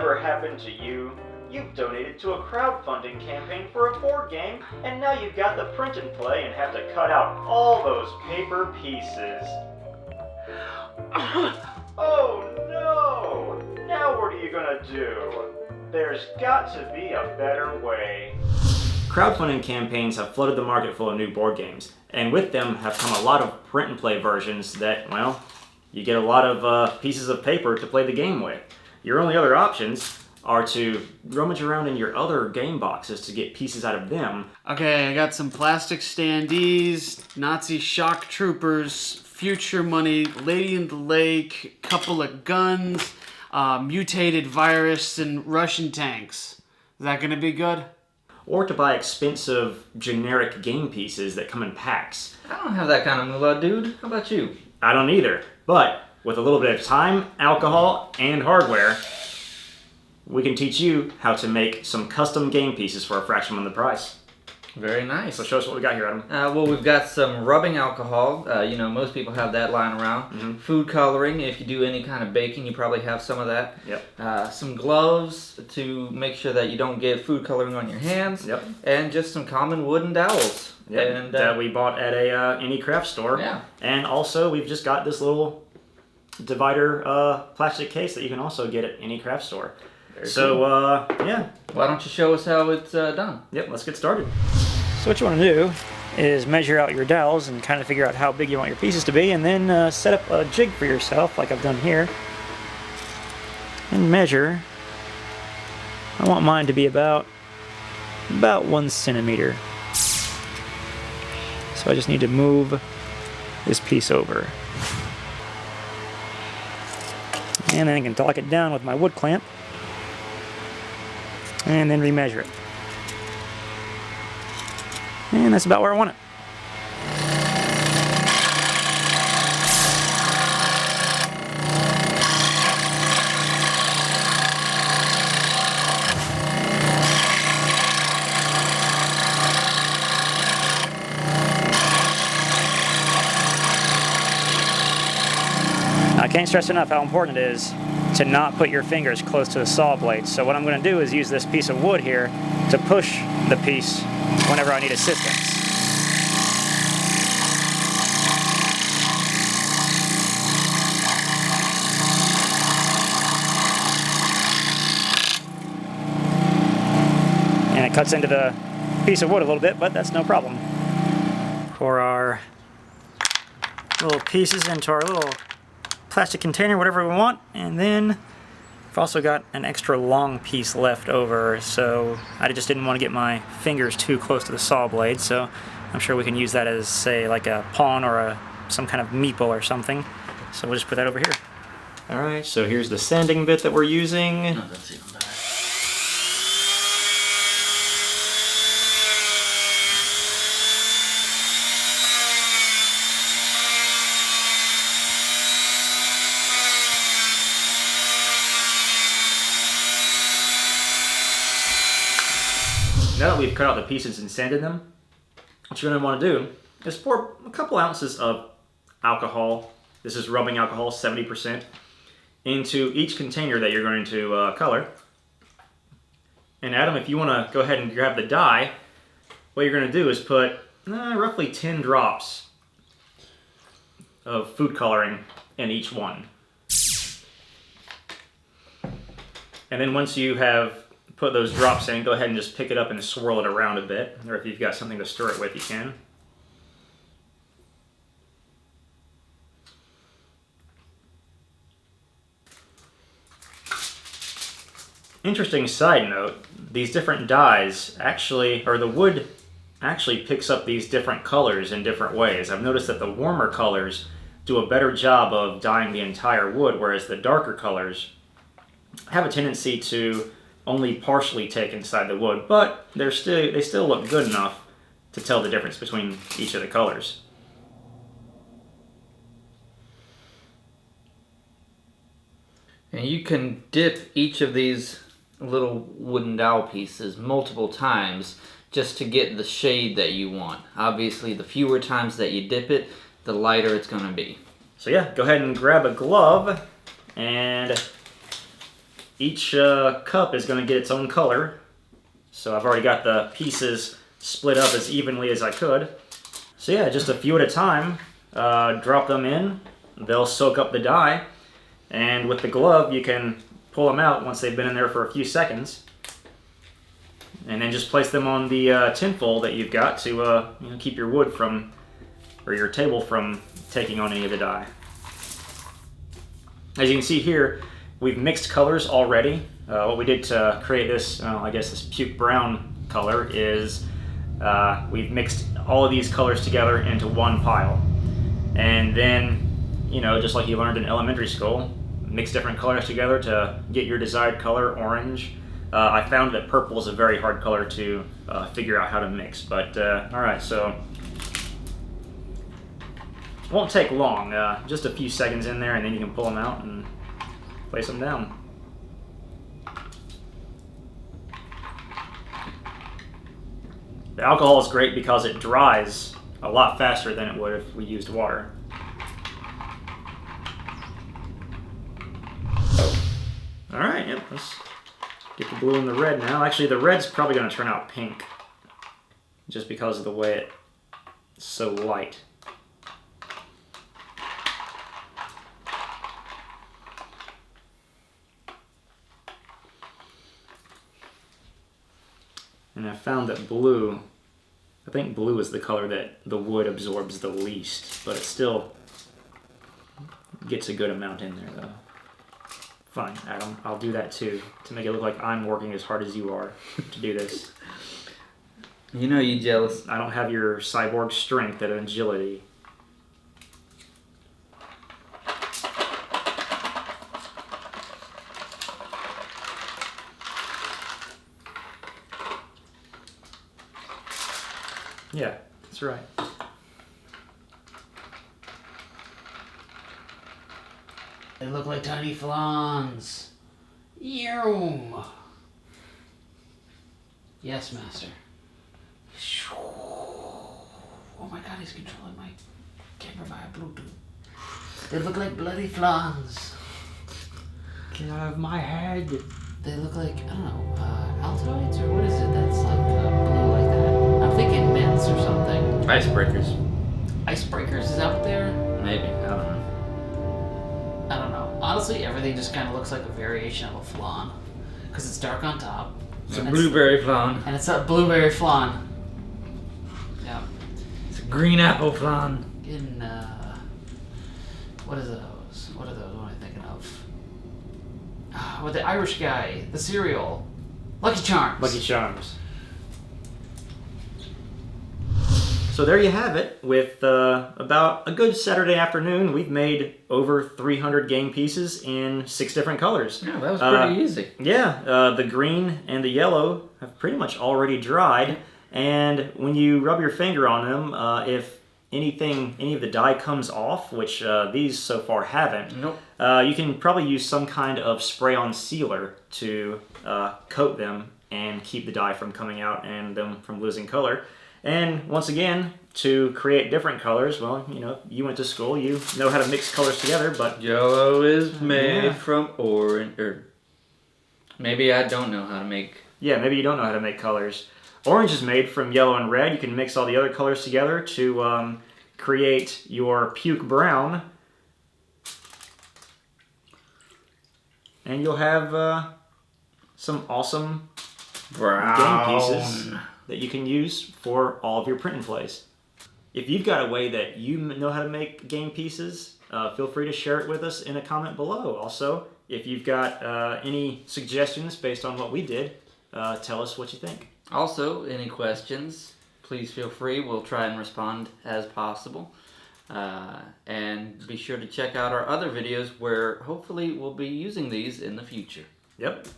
ever happened to you? You've donated to a crowdfunding campaign for a board game, and now you've got the print and play and have to cut out all those paper pieces. Oh no! Now what are you gonna do? There's got to be a better way. Crowdfunding campaigns have flooded the market full of new board games, and with them have come a lot of print and play versions that, well, you get a lot of pieces of paper to play the game with. Your only other options are to rummage around in your other game boxes to get pieces out of them. Okay, I got some plastic standees, Nazi shock troopers, future money, Lady in the Lake, couple of guns, mutated virus, and Russian tanks. Is that gonna be good? Or to buy expensive generic game pieces that come in packs. I don't have that kind of moolah, dude. How about you? I don't either, but with a little bit of time, alcohol, and hardware, we can teach you how to make some custom game pieces for a fraction of the price. Very nice. So show us what we got here, Adam. Well, we've got some rubbing alcohol. Most people have that lying around. Mm-hmm. Food coloring. If you do any kind of baking, you probably have some of that. Yep. Some gloves to make sure that you don't get food coloring on your hands. Yep. And just some common wooden dowels. Yep. And, that we bought at any craft store. Yeah. And also, we've just got this little divider plastic case that you can also get at any craft store. So, yeah. Why don't you show us how it's done? Yep, let's get started. So what you want to do is measure out your dowels and kind of figure out how big you want your pieces to be, and then set up a jig for yourself like I've done here. And measure. I want mine to be about 1 centimeter. So I just need to move this piece over. And then I can lock it down with my wood clamp. And then remeasure it. And that's about where I want it. I can't stress enough how important it is to not put your fingers close to the saw blade. So what I'm going to do is use this piece of wood here to push the piece whenever I need assistance. And it cuts into the piece of wood a little bit, but that's no problem. Pour our little pieces into our little plastic container, whatever we want, and then I've also got an extra long piece left over, so I just didn't want to get my fingers too close to the saw blade, so I'm sure we can use that as, say, like a pawn or some kind of meeple or something. So we'll just put that over here. Alright, so here's the sanding bit that we're using. Oh, that's even better. Now that we've cut out the pieces and sanded them, what you're going to want to do is pour a couple ounces of alcohol, this is rubbing alcohol, 70%, into each container that you're going to color. And Adam, if you want to go ahead and grab the dye, what you're going to do is put roughly 10 drops of food coloring in each one. And then once you have put those drops in, go ahead and just pick it up and swirl it around a bit, or if you've got something to stir it with, you can. Interesting side note, these different dyes actually, or the wood actually picks up these different colors in different ways. I've noticed that the warmer colors do a better job of dyeing the entire wood, whereas the darker colors have a tendency to only partially take inside the wood, but they still look good enough to tell the difference between each of the colors. And you can dip each of these little wooden dowel pieces multiple times just to get the shade that you want. Obviously, the fewer times that you dip it, the lighter it's going to be. So yeah, go ahead and grab a glove and each cup is going to get its own color. So I've already got the pieces split up as evenly as I could. So yeah, just a few at a time, drop them in, they'll soak up the dye, and with the glove you can pull them out once they've been in there for a few seconds, and then just place them on the tinfoil that you've got to you know, keep your wood from, or your table from taking on any of the dye. As you can see here, we've mixed colors already. What we did to create this, I guess this puke brown color is we've mixed all of these colors together into one pile. And then, you know, just like you learned in elementary school, mix different colors together to get your desired color, orange. I found that purple is a very hard color to figure out how to mix, but alright, so it won't take long, just a few seconds in there and then you can pull them out and place them down. The alcohol is great because it dries a lot faster than it would if we used water. Alright, yep, let's get the blue and the red now. Actually, the red's probably going to turn out pink just because of the way it's so light. And I found that blue, I think blue is the color that the wood absorbs the least, but it still gets a good amount in there though. Fine, Adam, I'll do that too, to make it look like I'm working as hard as you are to do this. You know you jealous. I don't have your cyborg strength and agility. Yeah, that's right. They look like tiny flans. Yoom. Yes, master. Oh my god, he's controlling my camera via Bluetooth. They look like bloody flans. Get out of my head. They look like, I don't know, Altoids, or what is it that's like blue like that? I'm thinking mints or something. Icebreakers. Icebreakers, is that what they're? Maybe, I don't know. I don't know. Honestly, everything just kind of looks like a variation of a flan. Because it's dark on top. It's a blueberry flan. And it's a blueberry flan. Yeah. It's a green apple flan. In, what is those? What are those? What am I thinking of? With the Irish guy. The cereal. Lucky Charms. Lucky Charms. So there you have it. With about a good Saturday afternoon, we've made over 300 game pieces in 6 different colors. Yeah, that was pretty easy. Yeah, the green and the yellow have pretty much already dried. And when you rub your finger on them, if any of the dye comes off, which these so far haven't, Nope. you can probably use some kind of spray-on sealer to coat them and keep the dye from coming out and them from losing color. And once again, to create different colors, well, you know, you went to school, you know how to mix colors together, but Yellow is made Yeah. from orange, or maybe I don't know how to make. yeah, maybe you don't know how to make colors. Orange is made from yellow and red. You can mix all the other colors together to create your puke brown. And you'll have some awesome Brown. game pieces that you can use for all of your print and plays. If you've got a way that you know how to make game pieces, feel free to share it with us in a comment below. Also, if you've got any suggestions based on what we did, tell us what you think. Also, any questions, please feel free. We'll try and respond as possible. And be sure to check out our other videos where hopefully we'll be using these in the future. Yep.